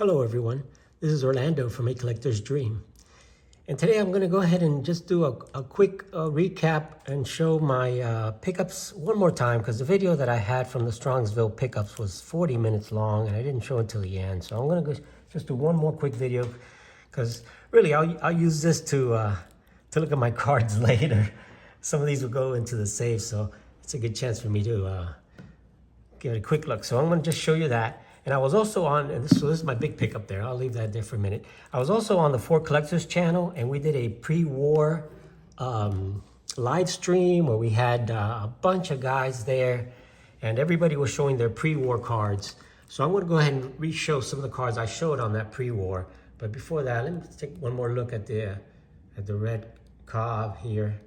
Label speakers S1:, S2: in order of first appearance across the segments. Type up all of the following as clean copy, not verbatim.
S1: Hello everyone, this is Orlando from A Collector's Dream. And today I'm going to go ahead and just do a quick recap and show my pickups one more time, because the video that I had from the Strongsville pickups was 40 minutes long and I didn't show it till the end. So I'm going to just do one more quick video, because really I'll use this to look at my cards later. Some of these will go into the safe, so it's a good chance for me to give it a quick look. So I'm going to just show you that. And I was also on, and so this is my big pickup there. I'll leave that there for a minute. I was also on the For Collectors channel, and we did a pre-war live stream where we had a bunch of guys there, and everybody was showing their pre-war cards. So I'm going to go ahead and re-show some of the cards I showed on that pre-war. But before that, let me take one more look at the red cob here,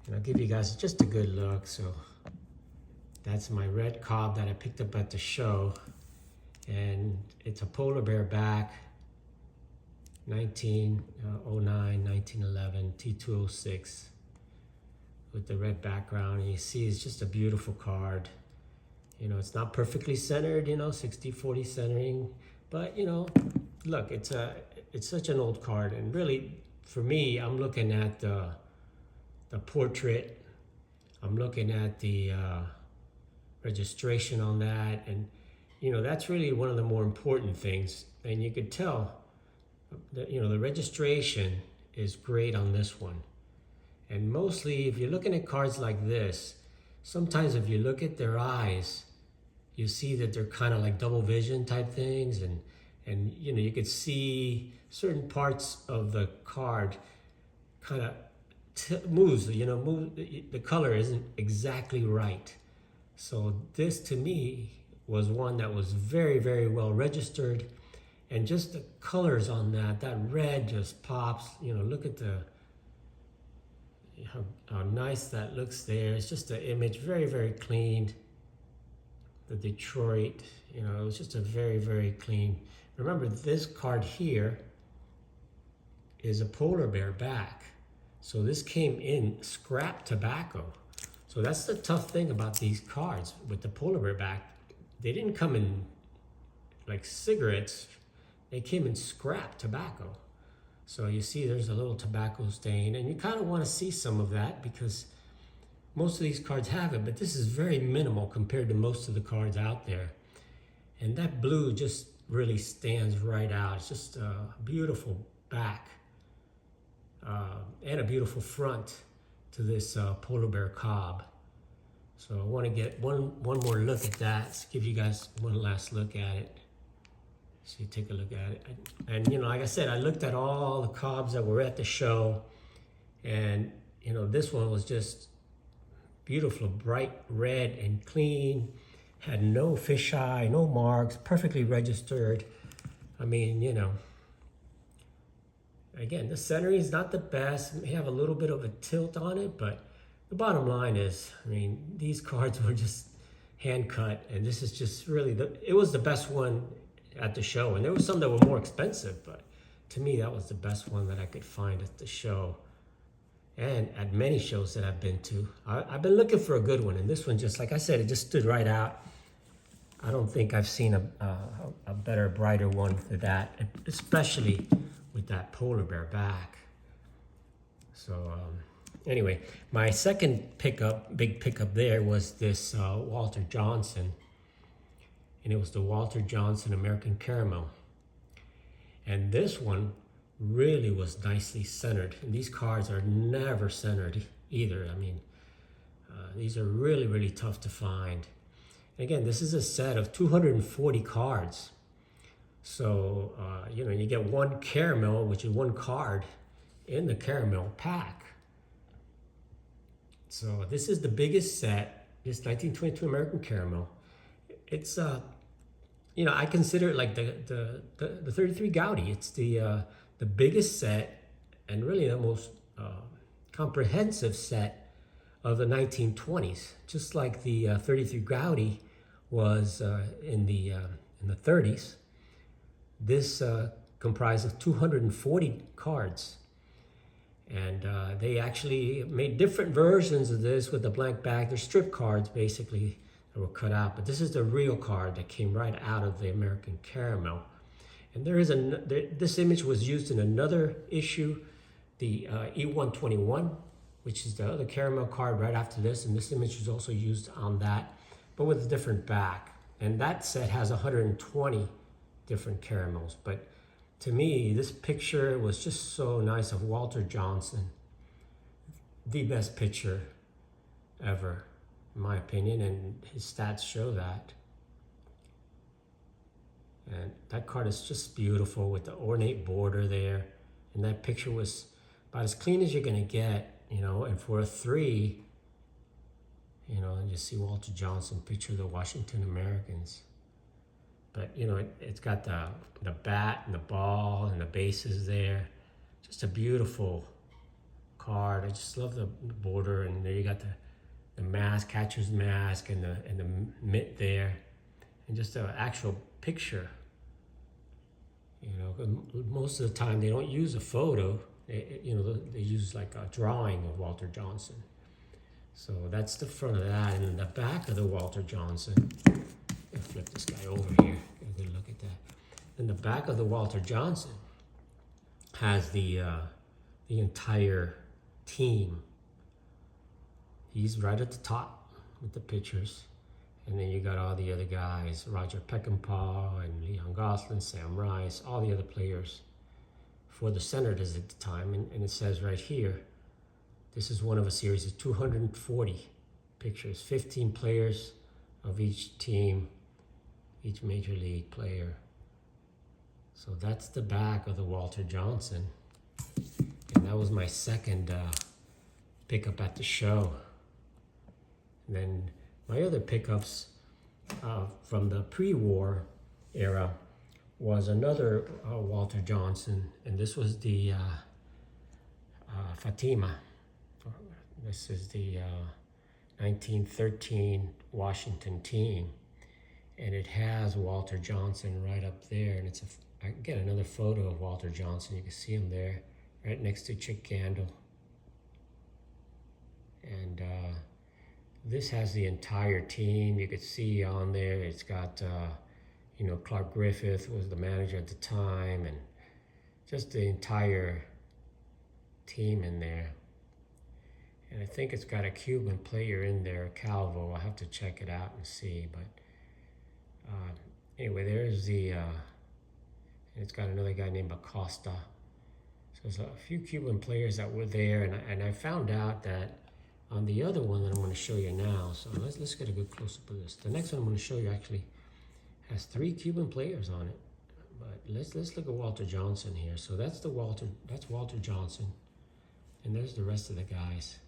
S1: and I'll give you guys just a good look. So that's my red cob that I picked up at the show, and it's a polar bear back, 1909, 1911, T206 with the red background. And you see it's just a beautiful card. You know, it's not perfectly centered, you know, 60-40 centering, but you know, look, it's such an old card. And really, for me, I'm looking at the portrait, I'm looking at the registration on that, and you know, that's really one of the more important things. And you could tell that, you know, the registration is great on this one. And mostly if you're looking at cards like this, sometimes if you look at their eyes, you see that they're kind of like double vision type things, and you know, you could see certain parts of the card kind of moves, you know, the color isn't exactly right. So this to me was one that was very, very well registered, and just the colors on that red just pops. You know, look at how nice that looks there. It's just an image, very, very clean. The Detroit, you know, it was just a very, very clean. Remember, this card here is a polar bear back. So this came in scrap tobacco. So that's the tough thing about these cards with the polar bear back. They didn't come in like cigarettes. They came in scrap tobacco. So you see there's a little tobacco stain, and you kind of want to see some of that because most of these cards have it, but this is very minimal compared to most of the cards out there. And that blue just really stands right out. It's just a beautiful back and a beautiful front to this polar bear cob. So I want to get one more look at that. Let's give you guys one last look at it. So you take a look at it. And you know, like I said, I looked at all the cobs that were at the show, and you know, this one was just beautiful, bright red and clean, had no fisheye, no marks, perfectly registered. I mean, you know, again, the centering is not the best. It may have a little bit of a tilt on it, but the bottom line is, I mean, these cards were just hand cut, and this is just really it was the best one at the show. And there was some that were more expensive, but to me, that was the best one that I could find at the show and at many shows that I've been to. I've been looking for a good one, and this one, just like I said, it just stood right out. I don't think I've seen a better, brighter one for that, especially with that polar bear back. So anyway, my second big pickup there was this Walter Johnson, and it was the Walter Johnson American Caramel. And this one really was nicely centered, and these cards are never centered either. I mean, these are really, really tough to find. And again, this is a set of 240 cards. So, you know, you get one caramel, which is one card in the caramel pack. So this is the biggest set, this 1922 American Caramel. It's, you know, I consider it like the 33 Gaudy. It's the biggest set and really the most comprehensive set of the 1920s. Just like the 33 Gaudy was in the 30s. This comprised of 240 cards. And they actually made different versions of this with the blank back. They're strip cards, basically, that were cut out. But this is the real card that came right out of the American Caramel. And this image was used in another issue, the E121, which is the other caramel card right after this. And this image was also used on that, but with a different back. And that set has 120 different caramels. But to me, this picture was just so nice of Walter Johnson. The best picture ever, in my opinion, and his stats show that. And that card is just beautiful with the ornate border there. And that picture was about as clean as you're gonna get, you know, and for a 3, you know, and you see Walter Johnson picture of the Washington Americans. But, you know, it's got the bat and the ball and the bases there. Just a beautiful card. I just love the border, and there you got the mask, catcher's mask, and the mitt there, and just an actual picture. You know, most of the time they don't use a photo. They use like a drawing of Walter Johnson. So that's the front of that, and the back of the Walter Johnson. I'll flip this guy over here. Get a good look at that. And the back of the Walter Johnson has the entire team. He's right at the top with the pictures. And then you got all the other guys, Roger Peckinpah and Leon Gosselin, Sam Rice, all the other players for the Senators at the time. And it says right here, this is one of a series of 240 pictures, 15 players of each team, each major league player. So that's the back of the Walter Johnson. And that was my second pickup at the show. And then my other pickups from the pre-war era was another Walter Johnson, and this was the Fatima. This is the 1913 Washington team, and it has Walter Johnson right up there, and I can get another photo of Walter Johnson. You can see him there, right next to Chick Gandil. And this has the entire team. You could see on there, it's got, you know, Clark Griffith was the manager at the time, and just the entire team in there. And I think it's got a Cuban player in there, Calvo. I'll have to check it out and see. But anyway, there's it's got another guy named Acosta. So there's a few Cuban players that were there, and I found out that on the other one that I'm going to show you now, so let's get a good close-up of this. The next one I'm going to show you actually has 3 Cuban players on it. But let's look at Walter Johnson here. So that's Walter Johnson, and there's the rest of the guys.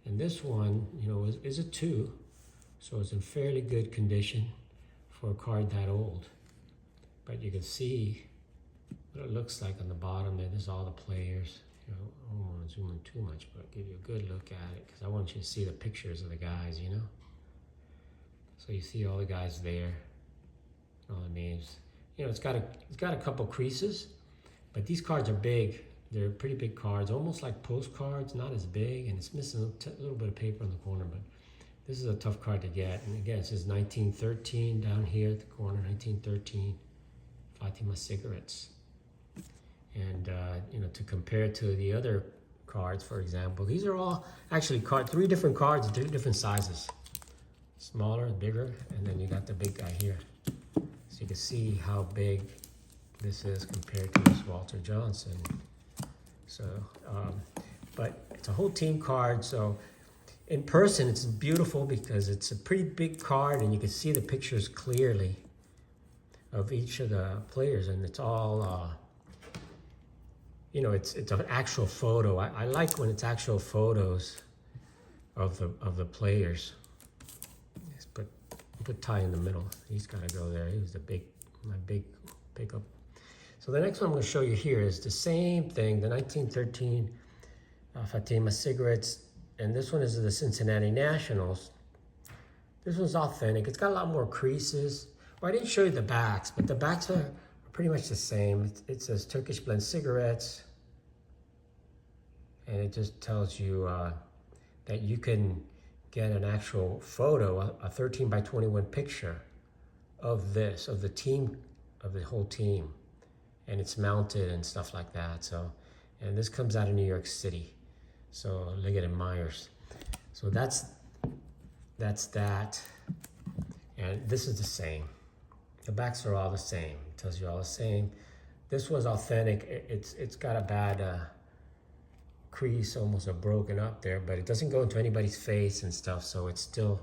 S1: And this one, you know, is a 2, so it's in fairly good condition for a card that old. But you can see what it looks like on the bottom there. There's all the players. You know, I don't want to zoom in too much, but I'll give you a good look at it because I want you to see the pictures of the guys, you know. So you see all the guys there, all the names. You know, it's got a couple creases, but these cards are big. They're pretty big cards, almost like postcards, not as big, and it's missing a little bit of paper in the corner, but this is a tough card to get. And again, it says 1913 down here at the corner, 1913, Fatima Cigarettes. And, you know, to compare to the other cards, for example, these are all actually 3 different cards, 3 different sizes. Smaller, bigger, and then you got the big guy here. So you can see how big this is compared to this Walter Johnson. So, but it's a whole team card. So in person, it's beautiful because it's a pretty big card and you can see the pictures clearly of each of the players, and it's all, you know, it's an actual photo. I like when it's actual photos of the players. Just put Ty in the middle. He's got to go there. He was my big pickup. So the next one I'm going to show you here is the same thing, the 1913 Fatima Cigarettes, and this one is the Cincinnati Nationals. This one's authentic. It's got a lot more creases. Well, I didn't show you the backs, but the backs are pretty much the same. It says Turkish Blend Cigarettes, and it just tells you that you can get an actual photo, a 13 by 21 picture of the team, of the whole team. and it's mounted and stuff like that. So, and this comes out of New York City. So look at it, Myers. So that's that. And this is the same. The backs are all the same. It tells you all the same. This was authentic. It's got a bad crease, almost a broken up there, but it doesn't go into anybody's face and stuff. So it's still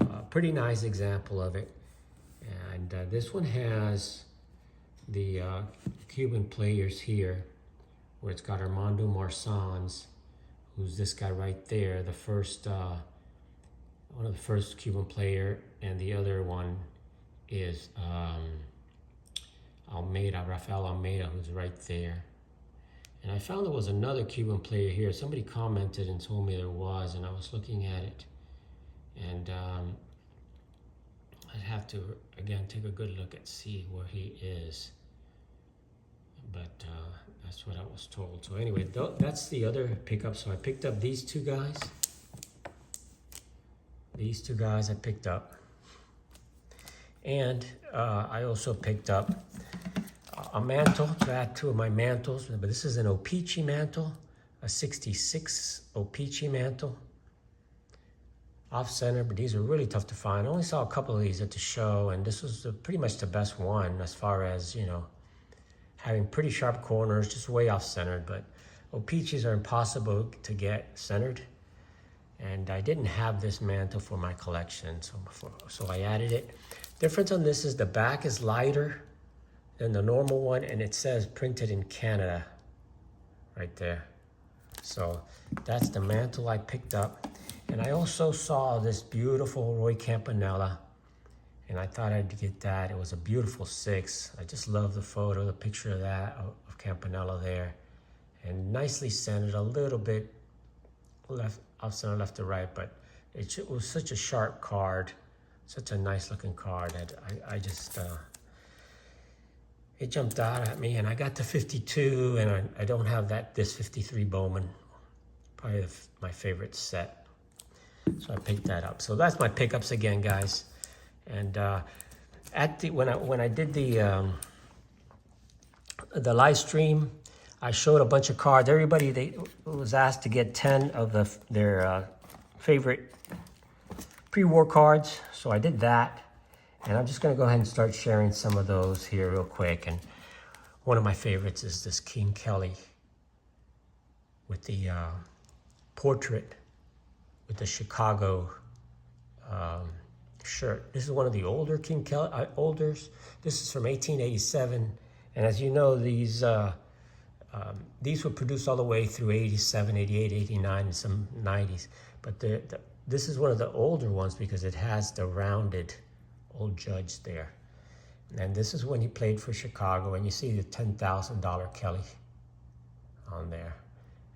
S1: a pretty nice example of it. And this one has the Cuban players here, where it's got Armando Marsans, who's this guy right there, the first one of the first Cuban player, and the other one is Rafael Almeida, who's right there. And I found there was another Cuban player here. Somebody commented and told me there was, and I was looking at it, and I'd have to again take a good look at see where he is. But that's what I was told. So anyway, that's the other pickup. So I picked up these two guys. These two guys I picked up. And I also picked up a mantle to add two of my mantles. But this is an O-Pee-Chee mantle, a 66 O-Pee-Chee mantle. Off-center, but these are really tough to find. I only saw a couple of these at the show, and this was pretty much the best one as far as, you know, having pretty sharp corners, just way off-centered. But O-Pee-Chees are impossible to get centered. And I didn't have this mantle for my collection, so I added it. Difference on this is the back is lighter than the normal one, and it says printed in Canada right there. So that's the mantle I picked up. And I also saw this beautiful Roy Campanella, and I thought I'd get that. It was a beautiful 6. I just love the photo, the picture of that, of Campanella there. And nicely centered, a little bit left, off center, left to right, but it was such a sharp card, such a nice looking card that I just, it jumped out at me, and I got to 52, and I don't have this 53 Bowman, probably my favorite set. So I picked that up. So that's my pickups again, guys. And when I did the live stream, I showed a bunch of cards. Everybody was asked to get 10 of their favorite pre-war cards. So I did that. And I'm just going to go ahead and start sharing some of those here real quick. And one of my favorites is this King Kelly with the portrait with the Chicago shirt. This is one of the older King Kelly, olders. This is from 1887. And as you know, these were produced all the way through 87, 88, 89, and some 90s. But this is one of the older ones because it has the rounded old judge there. And this is when he played for Chicago, and you see the $10,000 Kelly on there.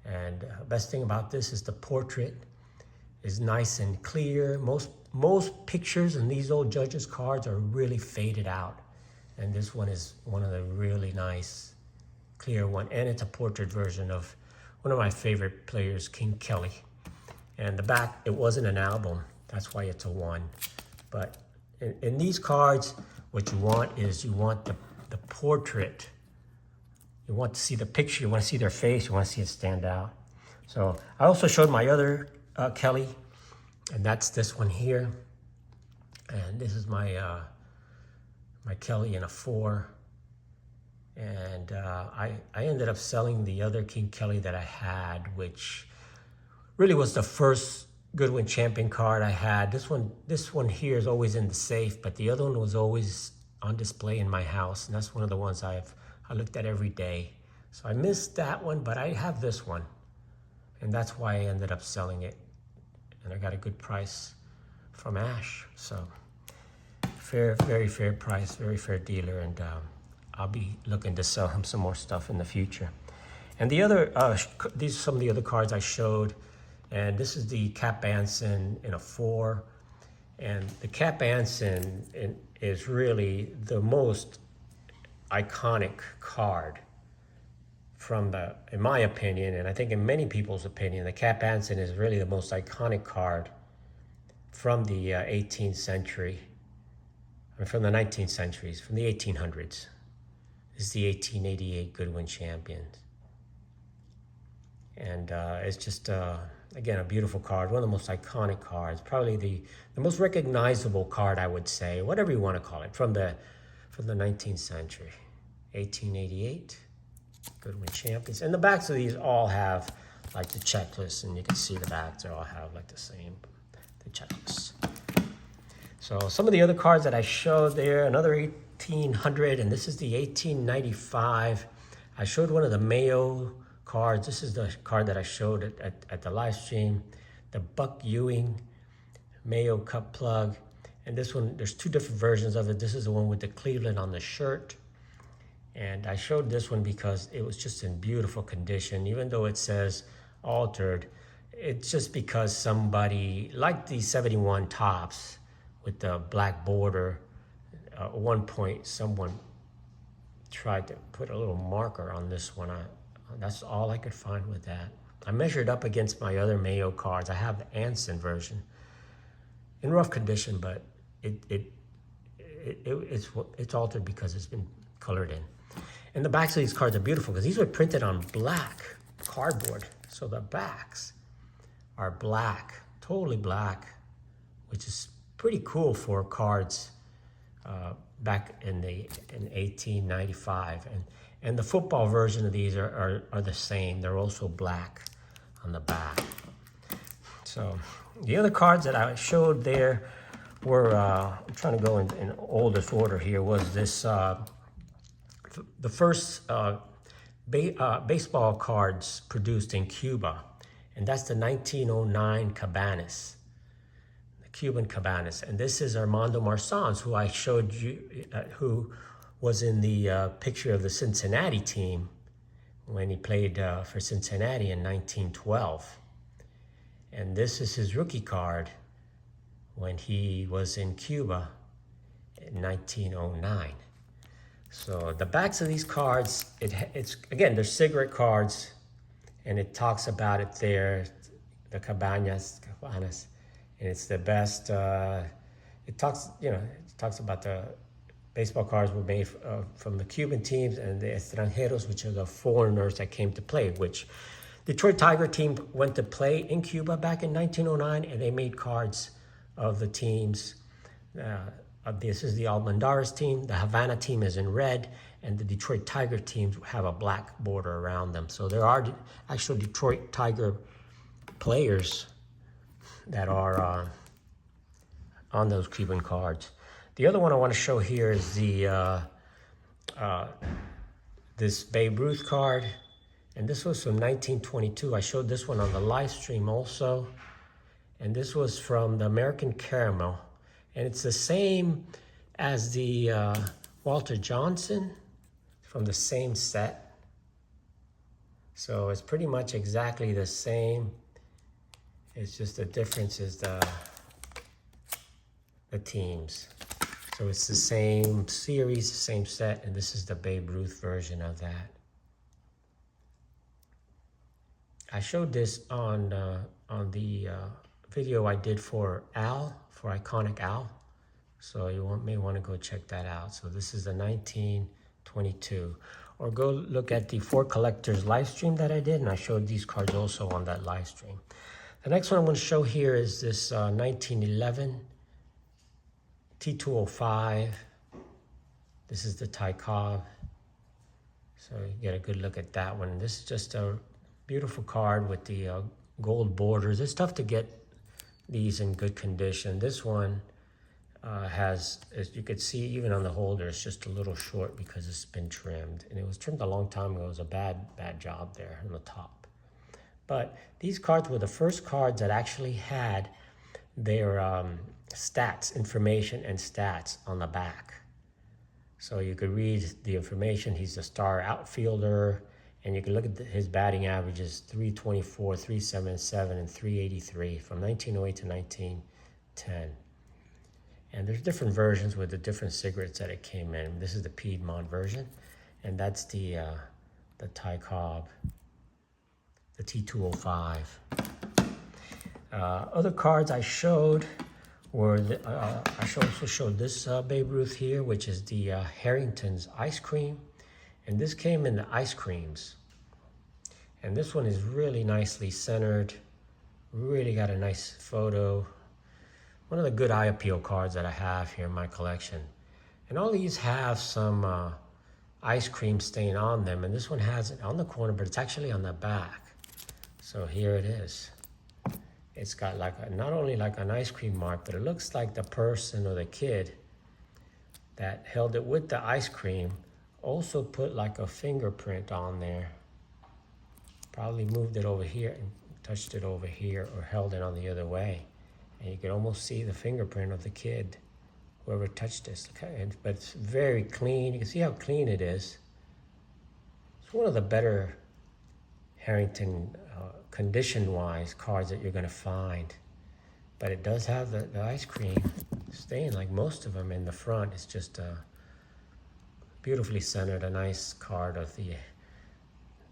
S1: And best thing about this is the portrait is nice and clear. Most pictures in these old judges' cards are really faded out. And this one is one of the really nice, clear one. And it's a portrait version of one of my favorite players, King Kelly. And the back, it wasn't an album. That's why it's a 1. But in these cards, what you want is you want the portrait. You want to see the picture. You want to see their face. You want to see it stand out. So I also showed my other Kelly, and that's this one here. And this is my my Kelly in a 4. And I ended up selling the other King Kelly that I had, which really was the first Goodwin Champion card I had. This one here is always in the safe, but the other one was always on display in my house, and that's one of the ones I looked at every day. So I missed that one, but I have this one, and that's why I ended up selling it. And I got a good price from Ash. So very fair price, very fair dealer, and I'll be looking to sell him some more stuff in the future. And the other, these are some of the other cards I showed. And this is the Cap Anson in a 4. And the Cap Anson is really the most iconic card from in my opinion, and I think in many people's opinion, the Cap Anson is really the most iconic card from the 18th century, or from the 19th centuries, from the 1800s. This is the 1888 Goodwin Champions. And it's just, again, a beautiful card, one of the most iconic cards, probably the most recognizable card, I would say, whatever you want to call it, from the 19th century. 1888 Goodwin Champions. And the backs of these all have like the checklist, and you can see the backs, they all have like the checklist. So some of the other cards that I showed there, another 1800, and this is the 1895. I showed one of the Mayo cards. This is the card that I showed at the live stream, the Buck Ewing Mayo Cup plug. And this one, there's two different versions of it. This is the one with the Cleveland on the shirt. And I showed this one because it was just in beautiful condition, even though it says altered. It's just because somebody, like the 71 tops with the black border, at one point someone tried to put a little marker on this one. That's all I could find with that. I measured up against my other Mayo cards. I have the Anson version in rough condition, but it's altered because it's been colored in. And the backs of these cards are beautiful because these were printed on black cardboard. So the backs are black, totally black, which is pretty cool for cards back in 1895. And the football version of these are the same. They're also black on the back. So the other cards that I showed there were, I'm trying to go in oldest order here, was this, the first baseball cards produced in Cuba. And that's the 1909 Cabanas, the Cuban Cabanas. And this is Armando Marsans, who I showed you, who was in the picture of the Cincinnati team when he played for Cincinnati in 1912. And this is his rookie card when he was in Cuba in 1909. So the backs of these cards, it's again, they're cigarette cards, and it talks about it there, the Cabanas, and it's the best. It talks about the baseball cards were made from the Cuban teams and the extranjeros, which are the foreigners that came to play, which Detroit Tiger team went to play in Cuba back in 1909, and they made cards of the teams. This is the Almendares team. The Havana team is in red, and the Detroit Tiger teams have a black border around them. So there are actual Detroit Tiger players that are on those Cuban cards. The other one I want to show here is the this Babe Ruth card, and this was from 1922. I showed this one on the live stream also, and this was from the American Caramel, and it's the same as the Walter Johnson from the same set. So it's pretty much exactly the same. It's just the difference is the teams. So it's the same series, the same set, and this is the Babe Ruth version of that. I showed this on the video I did for Iconic Al. So you may want to go check that out. So this is the 1922. Or go look at the For Collectors live stream that I did, and I showed these cards also on that live stream. The next one I'm going to show here is this 1911 T205. This is the Ty Cobb. So you get a good look at that one. This is just a beautiful card with the gold borders. It's tough to get these in good condition. This one has, as you could see, even on the holder, it's just a little short because it's been trimmed. And it was trimmed a long time ago. It was a bad job there on the top. But these cards were the first cards that actually had their stats, information and stats on the back. So you could read the information. He's a star outfielder, and you can look at his batting averages: 324, 377, and 383 from 1908 to 1910. And there's different versions with the different cigarettes that it came in. This is the Piedmont version, and that's the Ty Cobb, the T205. Other cards I showed were, I also showed this Babe Ruth here, which is the Harrington's Ice Cream. And this came in the ice creams. And this one is really nicely centered. Really got a nice photo. One of the good eye appeal cards that I have here in my collection. And all these have some ice cream stain on them. And this one has it on the corner, but it's actually on the back. So here it is. It's got like not only like an ice cream mark, but it looks like the person or the kid that held it with the ice cream also put like a fingerprint on there. Probably moved it over here and touched it over here or held it on the other way. And you can almost see the fingerprint of the kid, whoever touched this. But it's very clean. You can see how clean it is. It's one of the better Harrington condition-wise cards that you're gonna find. But it does have the ice cream stain like most of them in the front. It's just beautifully centered, a nice card of the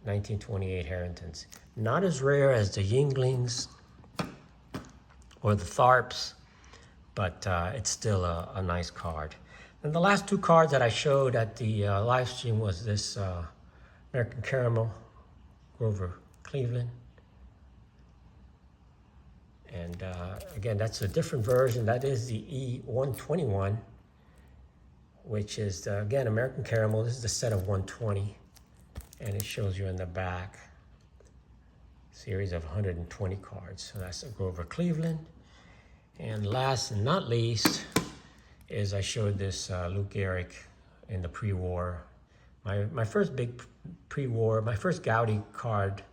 S1: 1928 Harringtons. Not as rare as the Yinglings or the Tharps, but it's still a nice card. And the last two cards that I showed at the live stream was this American Caramel, Grover Cleveland. And again, that's a different version. That is the E121, which is, again, American Caramel. This is the set of 120. And it shows you in the back, series of 120 cards. So that's a Grover Cleveland. And last and not least is I showed this Lou Gehrig in the pre-war. My first big pre-war, my first Gaudi card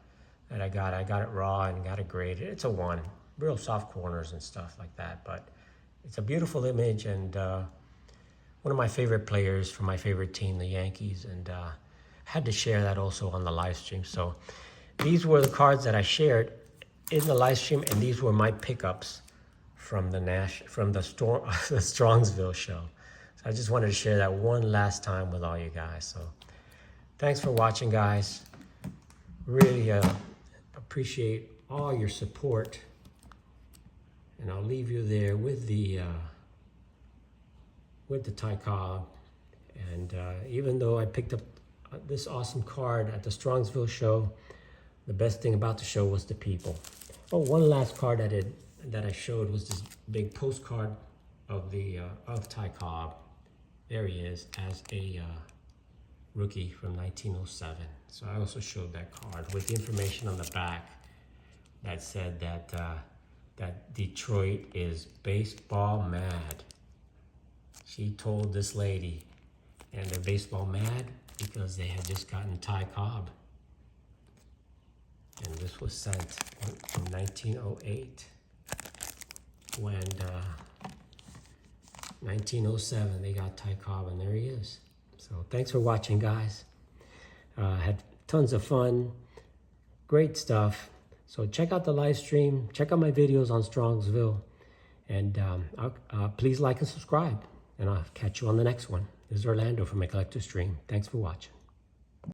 S1: that I got it raw and got it graded. It's a 1. Real soft corners and stuff like that, but it's a beautiful image and one of my favorite players from my favorite team, the Yankees, and had to share that also on the live stream. So these were the cards that I shared in the live stream, and these were my pickups from the Strongsville show. So I just wanted to share that one last time with all you guys. So thanks for watching, guys. Really appreciate all your support. And I'll leave you there with the Ty Cobb. And even though I picked up this awesome card at the Strongsville show, the best thing about the show was the people. Oh, one last card that I showed was this big postcard of Ty Cobb. There he is as a rookie from 1907. So I also showed that card with the information on the back that said that Detroit is baseball mad. She told this lady, and they're baseball mad because they had just gotten Ty Cobb. And this was sent in 1908 when 1907 they got Ty Cobb, and there he is. So thanks for watching, guys. Had tons of fun, great stuff. So check out the live stream, check out my videos on Strongsville, and please like and subscribe, and I'll catch you on the next one. This is Orlando from my Collector Stream. Thanks for watching.